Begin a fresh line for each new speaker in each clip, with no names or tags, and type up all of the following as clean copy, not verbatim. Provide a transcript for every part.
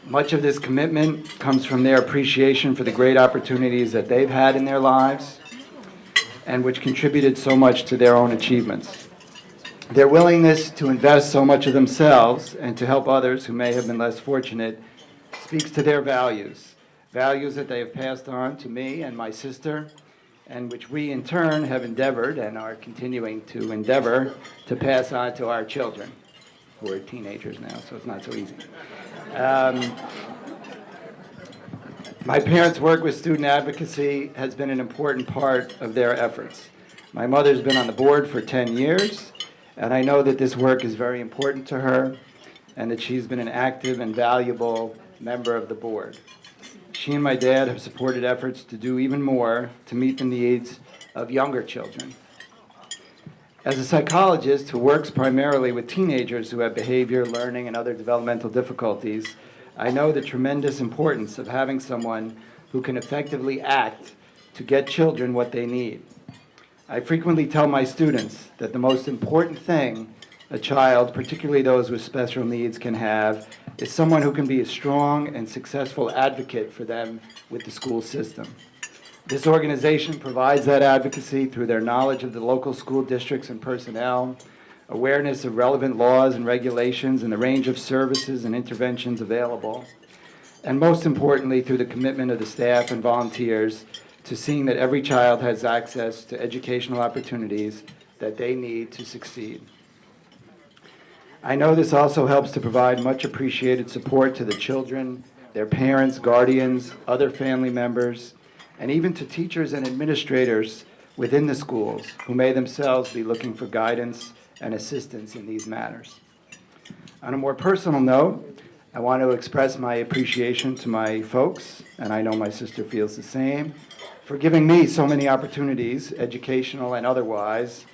Much of this commitment comes from their appreciation for the great opportunities that they've had in their lives and which contributed so much to their own achievements. Their willingness to invest so much of themselves and to help others who may have been less fortunate speaks to their values, values that they have passed on to me and my sister, and which we in turn have endeavored and are continuing to endeavor to pass on to our children, who are teenagers now, so it's not so easy. My parents' work with student advocacy has been an important part of their efforts. My mother's been on the board for 10 years, and I know that this work is very important to her and that she's been an active and valuable member of the board. She and my dad have supported efforts to do even more to meet the needs of younger children. As a psychologist who works primarily with teenagers who have behavior, learning, and other developmental difficulties, I know the tremendous importance of having someone who can effectively act to get children what they need. I frequently tell my students that the most important thing a child, particularly those with special needs, can have is someone who can be a strong and successful advocate for them with the school system. This organization provides that advocacy through their knowledge of the local school districts and personnel, awareness of relevant laws and regulations and the range of services and interventions available, and most importantly, through the commitment of the staff and volunteers to seeing that every child has access to educational opportunities that they need to succeed. I know this also helps to provide much appreciated support to the children, their parents, guardians, other family members, and even to teachers and administrators within the schools who may themselves be looking for guidance and assistance in these matters. On a more personal note, I want to express my appreciation to my folks, and I know my sister feels the same, for giving me so many opportunities, educational and otherwise,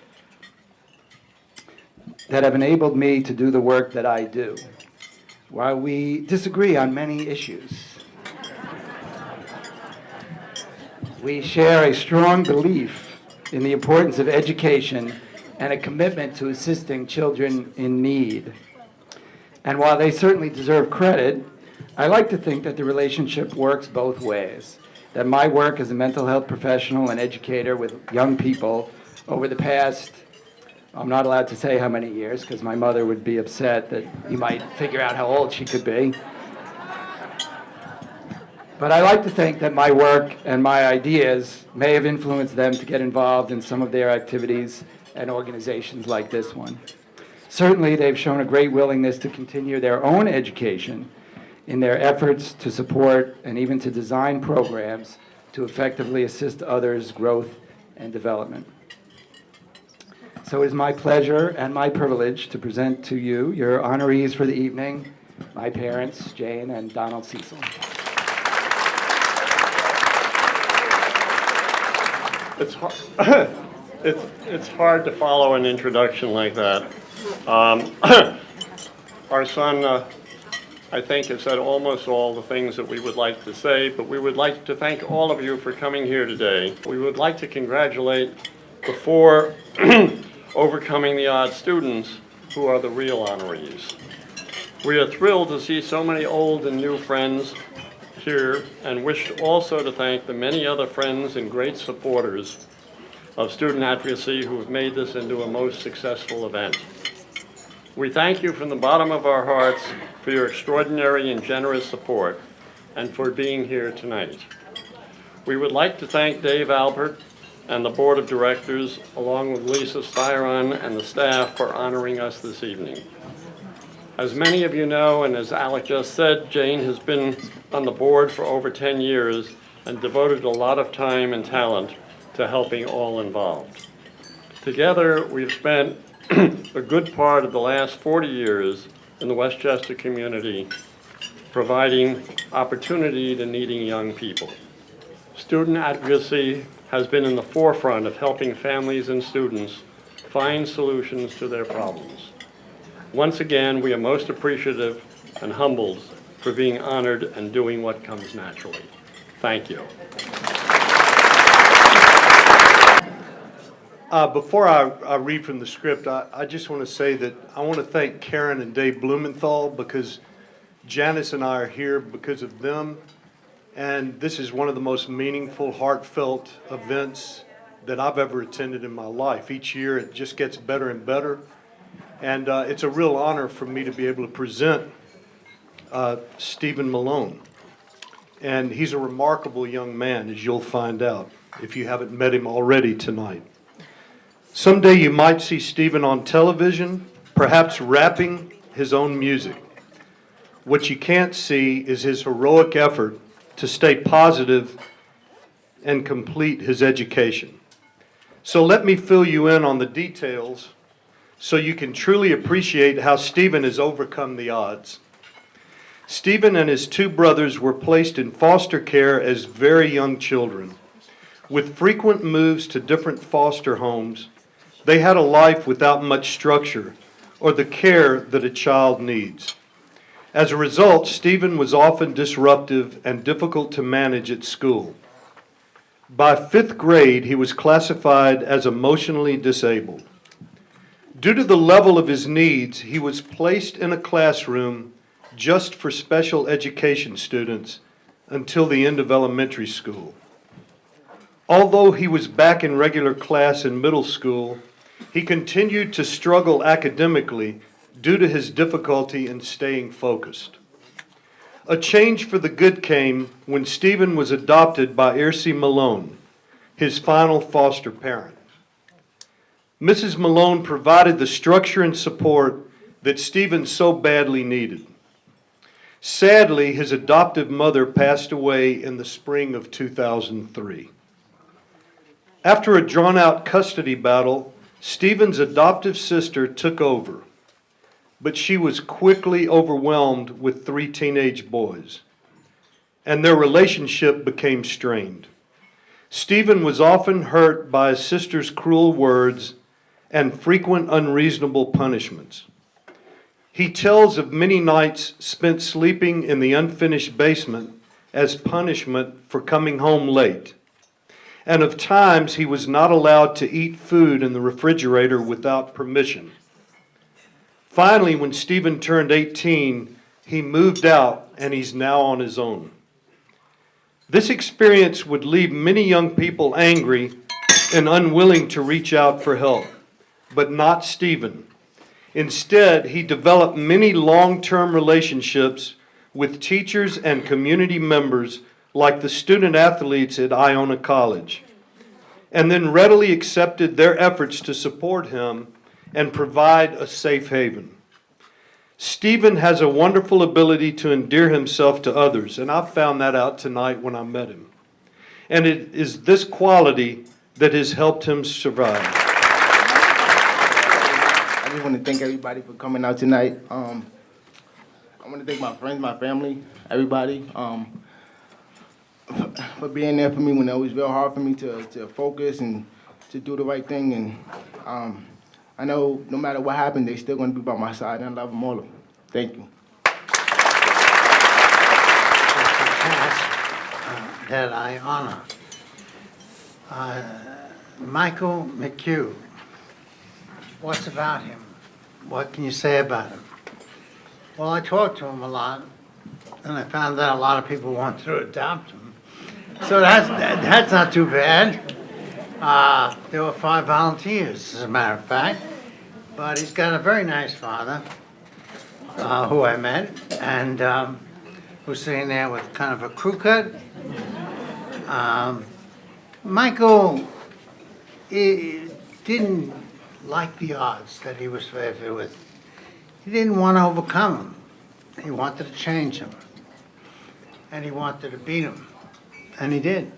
that have enabled me to do the work that I do. While we disagree on many issues, we share a strong belief in the importance of education and a commitment to assisting children in need. And while they certainly deserve credit, I like to think that the relationship works both ways, that my work as a mental health professional and educator with young people over the past, I'm not allowed to say how many years because my mother would be upset that you might figure out how old she could be. But I like to think that my work and my ideas may have influenced them to get involved in some of their activities and organizations like this one. Certainly, they've shown a great willingness to continue their own education in their efforts to support and even to design programs to effectively assist others' growth and development. So it is my pleasure and my privilege to present to you your honorees for the evening, my parents, Jane and Donald Cecil.
It's hard to follow an introduction like that. Our son, I think, has said almost all the things that we would like to say, but we would like to thank all of you for coming here today. We would like to congratulate the 4 overcoming the odds students who are the real honorees. We are thrilled to see so many old and new friends here and wish also to thank the many other friends and great supporters of student advocacy who have made this into a most successful event. We thank you from the bottom of our hearts for your extraordinary and generous support and for being here tonight. We would like to thank Dave Albert and the Board of Directors, along with Lisa Styron and the staff, for honoring us this evening. As many of you know, and as Alec just said, Jane has been on the board for over 10 years and devoted a lot of time and talent to helping all involved. Together, we've spent a good part of the last 40 years in the Westchester community providing opportunity to needing young people. Student advocacy has been in the forefront of helping families and students find solutions to their problems. Once again, we are most appreciative and humbled for being honored and doing what comes naturally. Thank you.
Before I read from the script, I just want to say that I want to thank Karen and Dave Blumenthal because Janice and I are here because of them, and this is one of the most meaningful, heartfelt events that I've ever attended in my life. Each year it just gets better and better, and it's a real honor for me to be able to present Stephen Malone. And he's a remarkable young man, as you'll find out if you haven't met him already tonight. Someday you might see Stephen on television, perhaps rapping his own music. What you can't see is his heroic effort to stay positive and complete his education. So let me fill you in on the details so you can truly appreciate how Stephen has overcome the odds. Stephen and his two brothers were placed in foster care as very young children. With frequent moves to different foster homes, they had a life without much structure or the care that a child needs. As a result, Stephen was often disruptive and difficult to manage at school. By 5th grade, he was classified as emotionally disabled. Due to the level of his needs, he was placed in a classroom just for special education students until the end of elementary school. Although he was back in regular class in middle school, he continued to struggle academically due to his difficulty in staying focused. A change for the good came when Stephen was adopted by Ercie Malone, his final foster parent. Mrs. Malone provided the structure and support that Stephen so badly needed. Sadly, his adoptive mother passed away in the spring of 2003. After a drawn-out custody battle, Stephen's adoptive sister took over, but she was quickly overwhelmed with 3 teenage boys, and their relationship became strained. Stephen was often hurt by his sister's cruel words and frequent unreasonable punishments. He tells of many nights spent sleeping in the unfinished basement as punishment for coming home late, and of times he was not allowed to eat food in the refrigerator without permission. Finally, when Stephen turned 18, he moved out and he's now on his own. This experience would leave many young people angry and unwilling to reach out for help, but not Stephen. Instead, he developed many long-term relationships with teachers and community members like the student athletes at Iona College, and then readily accepted their efforts to support him and provide a safe haven. Stephen has a wonderful ability to endear himself to others, and I found that out tonight when I met him. And it is this quality that has helped him survive.
I just want to thank everybody for coming out tonight. I want to thank my friends, my family, everybody, for being there for me when it was real hard for me to focus and to do the right thing. And I know no matter what happened, they're still going to be by my side, and I love them all of them. Thank you.
That I honor. Michael McHugh. What's about him? What can you say about him? Well, I talked to him a lot, and I found out a lot of people wanted to adopt him. So that's not too bad. There were 5 volunteers, as a matter of fact. But he's got a very nice father, who I met, and who's sitting there with kind of a crew cut. Michael didn't like the odds that he was faced with. He didn't want to overcome them. He wanted to change them. And he wanted to beat them. And he did.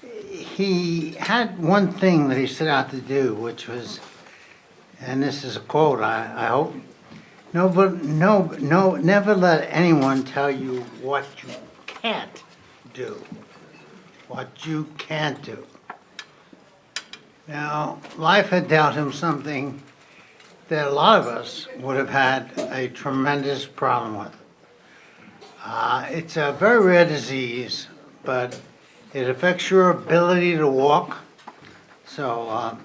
He had one thing that he set out to do, which was, and this is a quote, I hope, never let anyone tell you what you can't do. What you can't do. Now, life had dealt him something that a lot of us would have had a tremendous problem with. It's a very rare disease, but it affects your ability to walk. So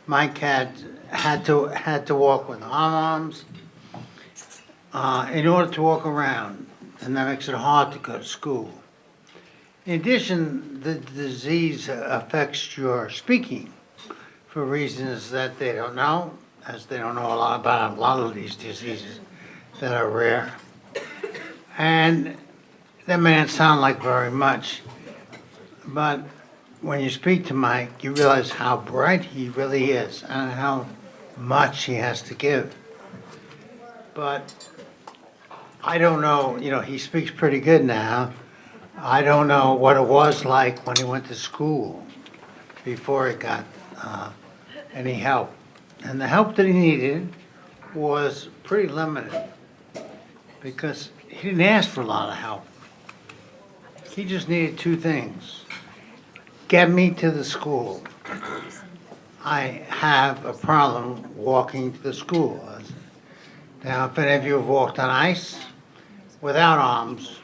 Mike had to walk with arms. in order to walk around, and that makes it hard to go to school. In addition, the disease affects your speaking for reasons that they don't know, as they don't know a lot about a lot of these diseases that are rare. And that may not sound like very much, but when you speak to Mike, you realize how bright he really is and how much he has to give. But I don't know, he speaks pretty good now. I don't know what it was like when he went to school before he got any help. And the help that he needed was pretty limited because he didn't ask for a lot of help. He just needed two things. Get me to the school. I have a problem walking to the school. Now, if any of you have walked on ice without arms,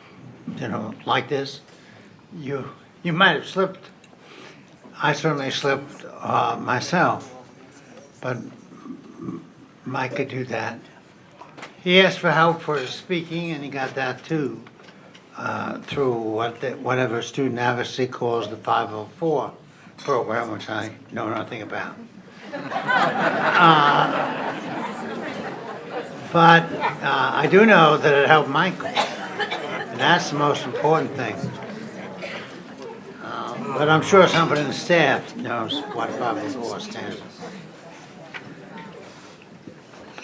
like this, you might have slipped. I certainly slipped myself, but Mike could do that. He asked for help for his speaking, and he got that too, through whatever Student Advocacy calls the 504 program, which I know nothing about. But I do know that it helped Michael, and that's the most important thing. But I'm sure somebody in the staff knows what 504 stands for.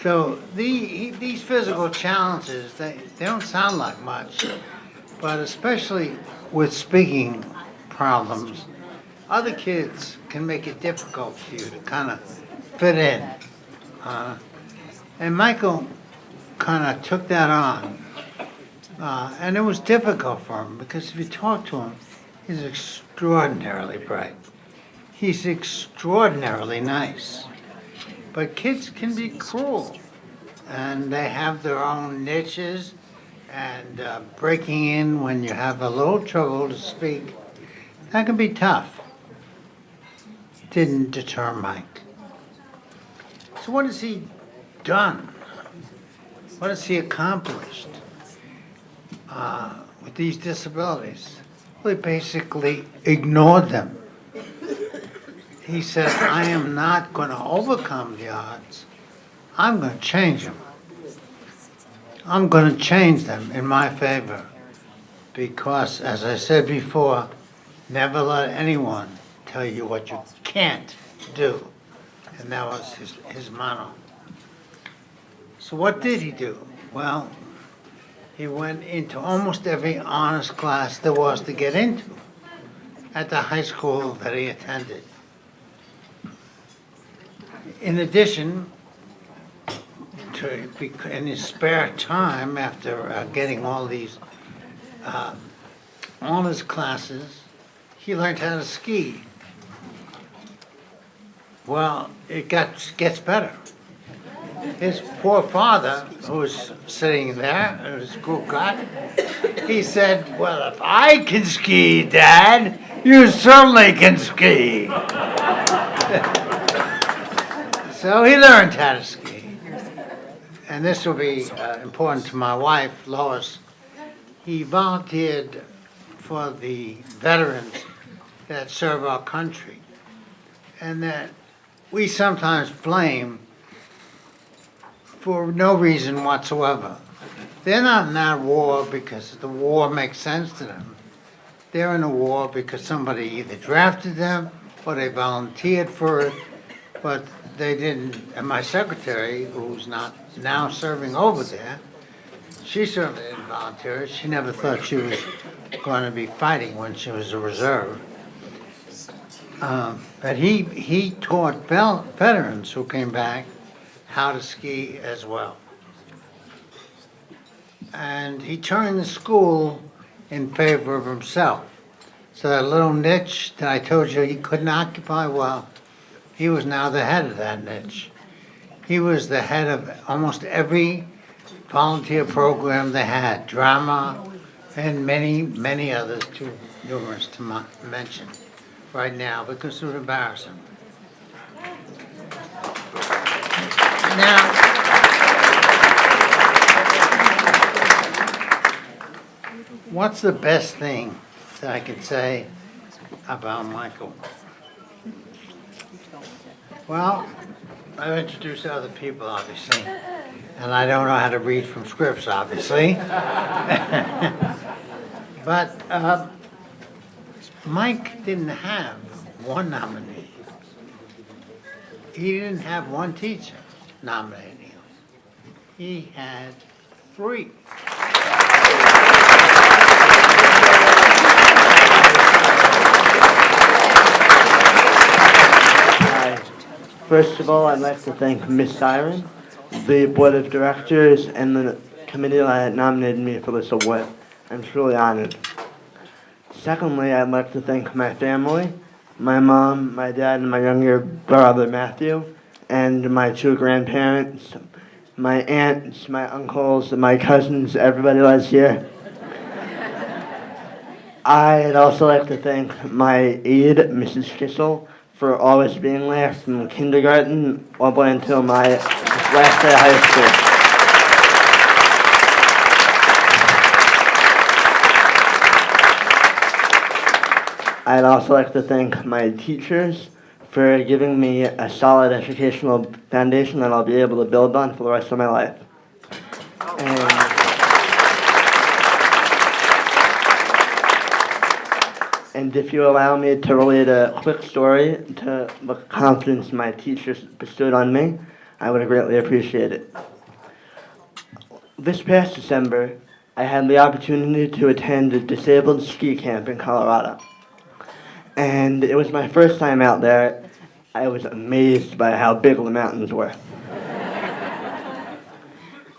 So these physical challenges, they don't sound like much, but especially with speaking problems, other kids can make it difficult for you to kind of fit in. And Michael kind of took that on. And it was difficult for him because if you talk to him, he's extraordinarily bright. He's extraordinarily nice. But kids can be cruel, and they have their own niches, and breaking in when you have a little trouble to speak, that can be tough. Didn't deter Mike. So what has he done? What has he accomplished with these disabilities? Well, he basically ignored them. He said, I am not going to overcome the odds. I'm going to change them. I'm going to change them in my favor. Because, as I said before, never let anyone tell you what you can't do. And that was his motto. So what did he do? Well, he went into almost every honors class there was to get into at the high school that he attended. In addition, in his spare time, after getting all these honors classes, he learned how to ski. Well, it gets better. His poor father, who was sitting there, his group got, he said, well, if I can ski, Dad, you certainly can ski. So he learned how to ski. And this will be important to my wife, Lois. He volunteered for the veterans that serve our country. And that we sometimes blame for no reason whatsoever. They're not in that war because the war makes sense to them. They're in a war because somebody either drafted them or they volunteered for it, but they didn't. And my secretary, who's not now serving over there, she certainly didn't volunteer. She never thought she was going to be fighting when she was a reserve. But he taught veterans who came back how to ski as well. And he turned the school in favor of himself. So that little niche that I told you he couldn't occupy, well, he was now the head of that niche. He was the head of almost every volunteer program they had, drama, and many, many others, too numerous to mention right now because it would embarrass him. Now, What's the best thing that I could say about Michael? Well, I've introduced other people, obviously, and I don't know how to read from scripts, obviously. But Mike didn't have one nominee. He didn't have one teacher nominating him. He had 3.
First of all, I'd like to thank Ms. Siren, the Board of Directors, and the committee that nominated me for this award. I'm truly honored. Secondly, I'd like to thank my family, my mom, my dad, and my younger brother, Matthew, and my 2 grandparents, my aunts, my uncles, my cousins, everybody that's here. I'd also like to thank my aide, Mrs. Kissel, for always being there from kindergarten all the way until my last day of high school. I'd also like to thank my teachers for giving me a solid educational foundation that I'll be able to build on for the rest of my life. And if you allow me to relate a quick story to the confidence my teachers bestowed on me, I would greatly appreciate it. This past December, I had the opportunity to attend a disabled ski camp in Colorado. And it was my first time out there. I was amazed by how big the mountains were.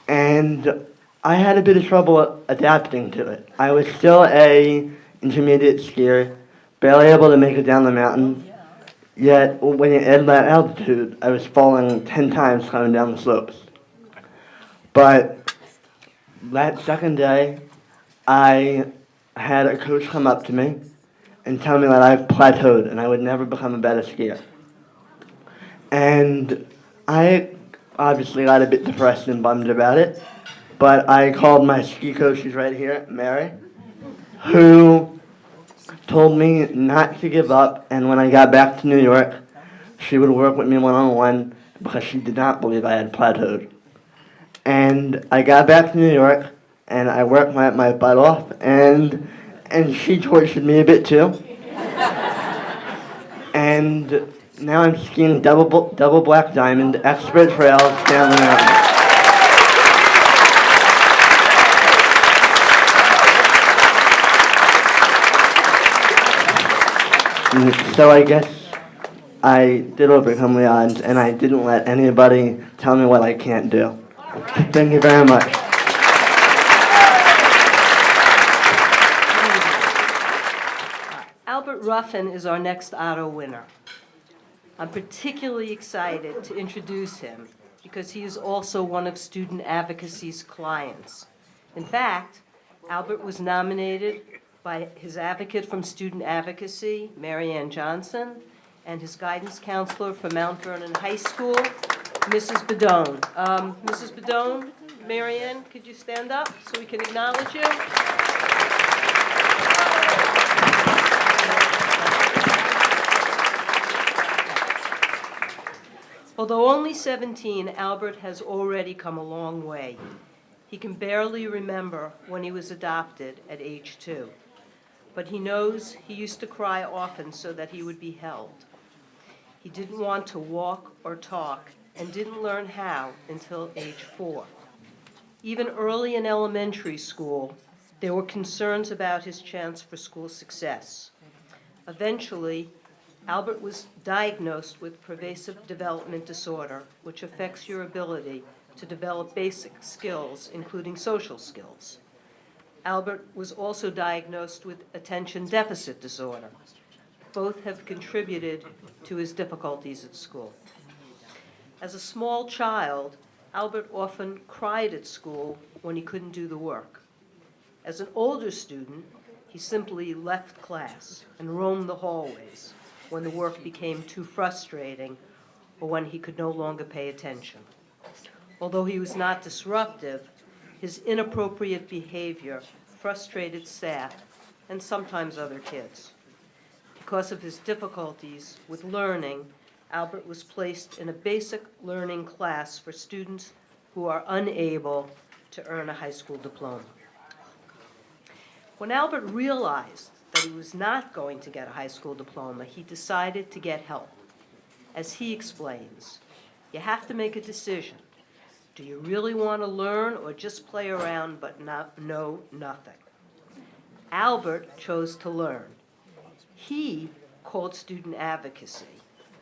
And I had a bit of trouble adapting to it. I was still a intermediate skier, barely able to make it down the mountain, yet when you add that altitude, I was falling 10 times coming down the slopes. But that second day, I had a coach come up to me and tell me that I've plateaued and I would never become a better skier. And I obviously got a bit depressed and bummed about it, but I called my ski coach, who's right here, Mary, who told me not to give up, and when I got back to New York, she would work with me one-on-one because she did not believe I had plateaued. And I got back to New York, and I worked my butt off, and she tortured me a bit too. And now I'm skiing double black diamond, expert trails down the mountain. So I guess I did overcome the odds, and I didn't let anybody tell me what I can't do. Thank you very much.
Albert Ruffin is our next Otto winner. I'm particularly excited to introduce him because he is also one of Student Advocacy's clients. In fact, Albert was nominated by his advocate from Student Advocacy, Mary Ann Johnson, and his guidance counselor from Mount Vernon High School, Mrs. Bedone. Mrs. Bedone, Mary Ann, could you stand up so we can acknowledge you? Although only 17, Albert has already come a long way. He can barely remember when he was adopted at age 2. But he knows he used to cry often so that he would be held. He didn't want to walk or talk and didn't learn how until age 4. Even early in elementary school, there were concerns about his chance for school success. Eventually, Albert was diagnosed with pervasive development disorder, which affects your ability to develop basic skills, including social skills. Albert was also diagnosed with attention deficit disorder. Both have contributed to his difficulties at school. As a small child, Albert often cried at school when he couldn't do the work. As an older student, he simply left class and roamed the hallways when the work became too frustrating or when he could no longer pay attention. Although he was not disruptive, his inappropriate behavior frustrated staff, and sometimes other kids. Because of his difficulties with learning, Albert was placed in a basic learning class for students who are unable to earn a high school diploma. When Albert realized that he was not going to get a high school diploma, he decided to get help. As he explains, you have to make a decision. Do you really want to learn or just play around but know nothing? Albert chose to learn. He called student advocacy.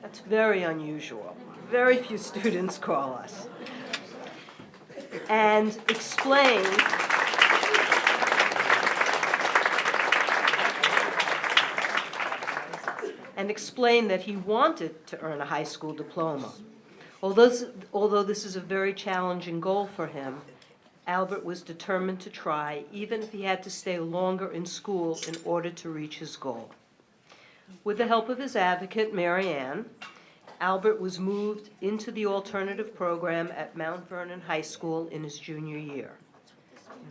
That's very unusual. Very few students call us. And explained that he wanted to earn a high school diploma. Although this is a very challenging goal for him, Albert was determined to try, even if he had to stay longer in school in order to reach his goal. With the help of his advocate, Mary Ann, Albert was moved into the alternative program at Mount Vernon High School in his junior year.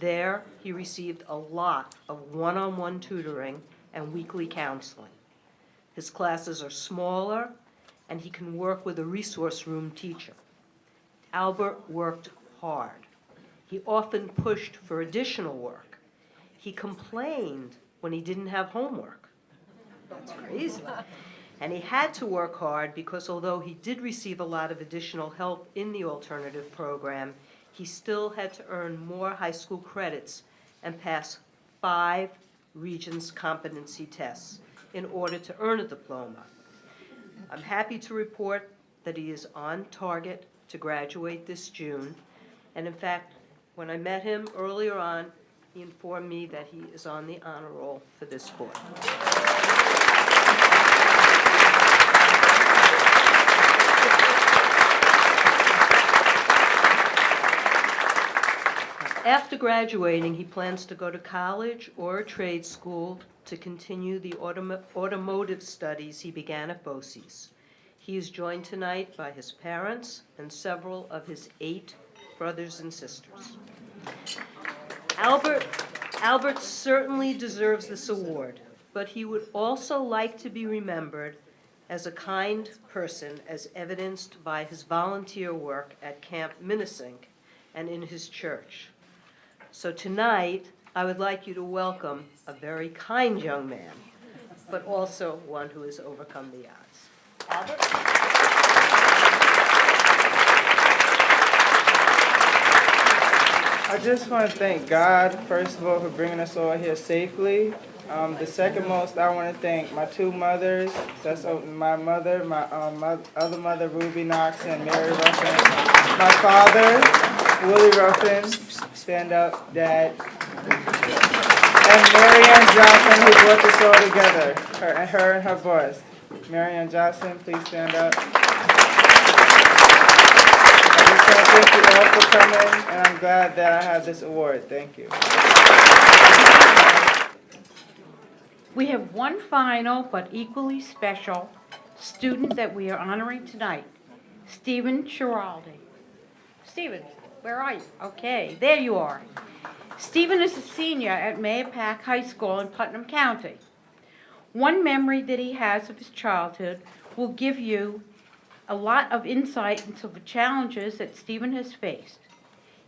There, he received a lot of one-on-one tutoring and weekly counseling. His classes are smaller, and he can work with a resource room teacher. Albert worked hard. He often pushed for additional work. He complained when he didn't have homework. That's crazy. And he had to work hard because although he did receive a lot of additional help in the alternative program, he still had to earn more high school credits and pass 5 Regents competency tests in order to earn a diploma. I'm happy to report that he is on target to graduate this June. And in fact, when I met him earlier on, he informed me that he is on the honor roll for this board. After graduating, he plans to go to college or a trade school to continue the automotive studies he began at BOCES. He is joined tonight by his parents and several of his 8 brothers and sisters. Albert certainly deserves this award, but he would also like to be remembered as a kind person, as evidenced by his volunteer work at Camp Minnesink and in his church. So tonight, I would like you to welcome a very kind young man, but also one who has overcome the odds. Albert?
I just want to thank God, first of all, for bringing us all here safely. The second most, I want to thank my 2 mothers. That's my mother, my other mother, Ruby Knox, and Mary Ruffin. My father, Willie Ruffin. Stand up, Dad. And Mary Ann Johnson, who brought this all together. Her and her boss. Mary Ann Johnson, please stand up. I just want to thank you all for coming, and I'm glad that I have this award. Thank you.
We have one final but equally special student that we are honoring tonight, Stephen Schiraldi. Stephen, where are you? Okay, there you are. Stephen is a senior at Mahopac High School in Putnam County. One memory that he has of his childhood will give you a lot of insight into the challenges that Stephen has faced.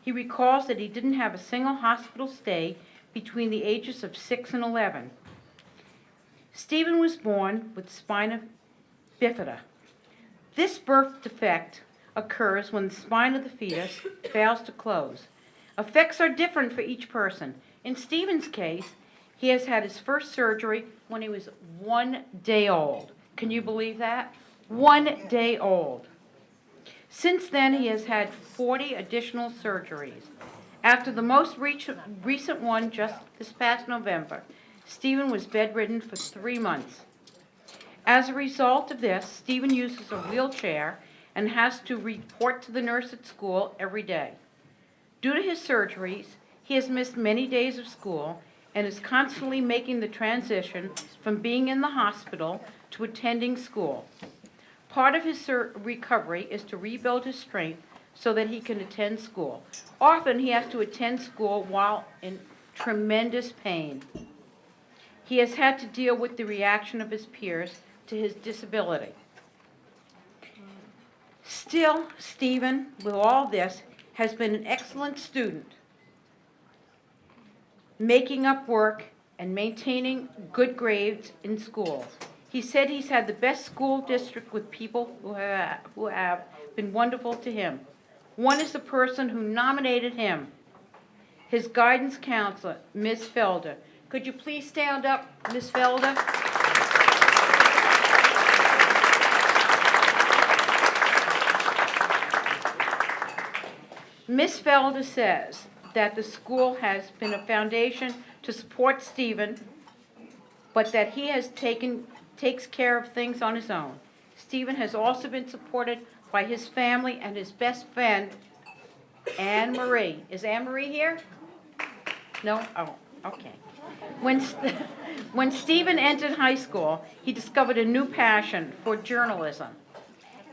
He recalls that he didn't have a single hospital stay between the ages of 6 and 11. Stephen was born with spina bifida. This birth defect occurs when the spine of the fetus fails to close. Effects are different for each person. In Stephen's case, he has had his first surgery when he was 1 day old. Can you believe that? 1 day old. Since then, he has had 40 additional surgeries. After the most recent one just this past November, Stephen was bedridden for 3 months. As a result of this, Stephen uses a wheelchair and has to report to the nurse at school every day. Due to his surgeries, he has missed many days of school and is constantly making the transition from being in the hospital to attending school. Part of his recovery is to rebuild his strength so that he can attend school. Often he has to attend school while in tremendous pain. He has had to deal with the reaction of his peers to his disability. Still, Stephen, with all this, has been an excellent student, making up work and maintaining good grades in school. He said he's had the best school district with people who have been wonderful to him. One is the person who nominated him, his guidance counselor, Ms. Felder. Could you please stand up, Ms. Felder? Ms. Felder says that the school has been a foundation to support Stephen, but that he takes care of things on his own. Stephen has also been supported by his family and his best friend, Anne Marie. Is Anne Marie here? No? Oh, okay. When Stephen entered high school, he discovered a new passion for journalism.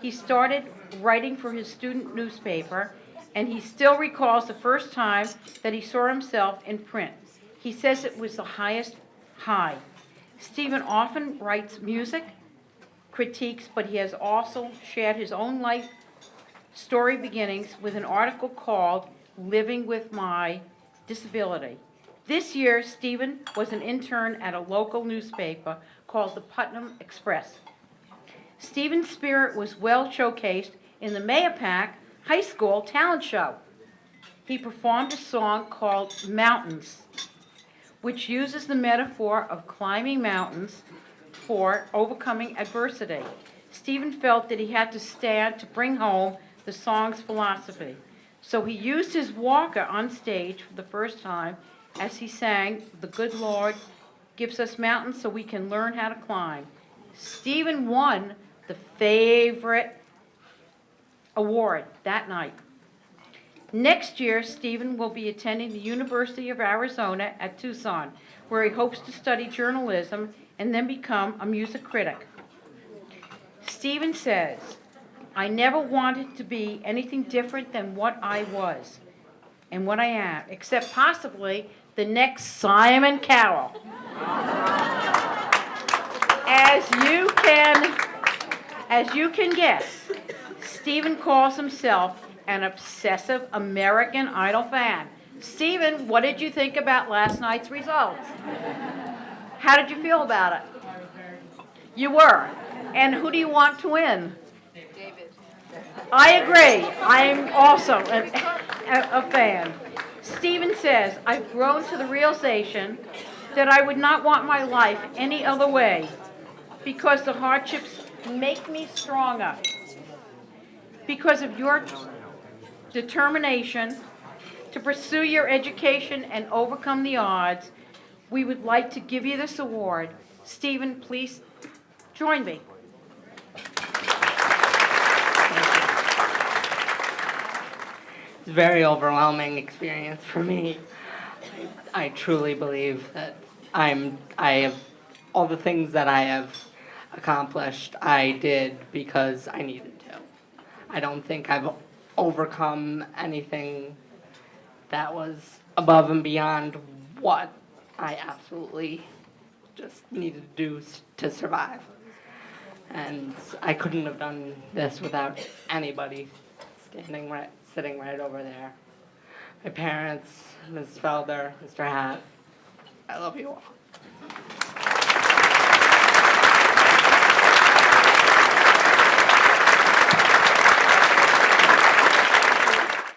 He started writing for his student newspaper, and he still recalls the first time that he saw himself in print. He says it was the highest high. Stephen often writes music, critiques, but he has also shared his own life story beginnings with an article called Living with My Disability. This year, Stephen was an intern at a local newspaper called the Putnam Express. Stephen's spirit was well showcased in the Mayapack High School talent show. He performed a song called Mountains, which uses the metaphor of climbing mountains for overcoming adversity. Stephen felt that he had to stand to bring home the song's philosophy. So he used his walker on stage for the first time as he sang, "The good Lord gives us mountains so we can learn how to climb." Stephen won the favorite award that night. Next year, Stephen will be attending the University of Arizona at Tucson, where he hopes to study journalism and then become a music critic. Stephen says, "I never wanted to be anything different than what I was and what I am, except possibly the next Simon Cowell." As you can guess, Stephen calls himself an obsessive American Idol fan. Stephen, what did you think about last night's results? How did you feel about it? You were. And who do you want to win? David. I agree. I'm also a fan. Stephen says, "I've grown to the realization that I would not want my life any other way because the hardships make me stronger. Because of your determination to pursue your education and overcome the odds, we would like to give you this award." Stephen, please join me.
It's a very overwhelming experience for me. I truly believe that I have all the things that I have accomplished, I did because I needed to. I don't think I've overcome anything that was above and beyond what I absolutely just needed to do to survive. And I couldn't have done this without anybody sitting right over there. My parents, Ms. Felder, Mr. Hatt, I love you all.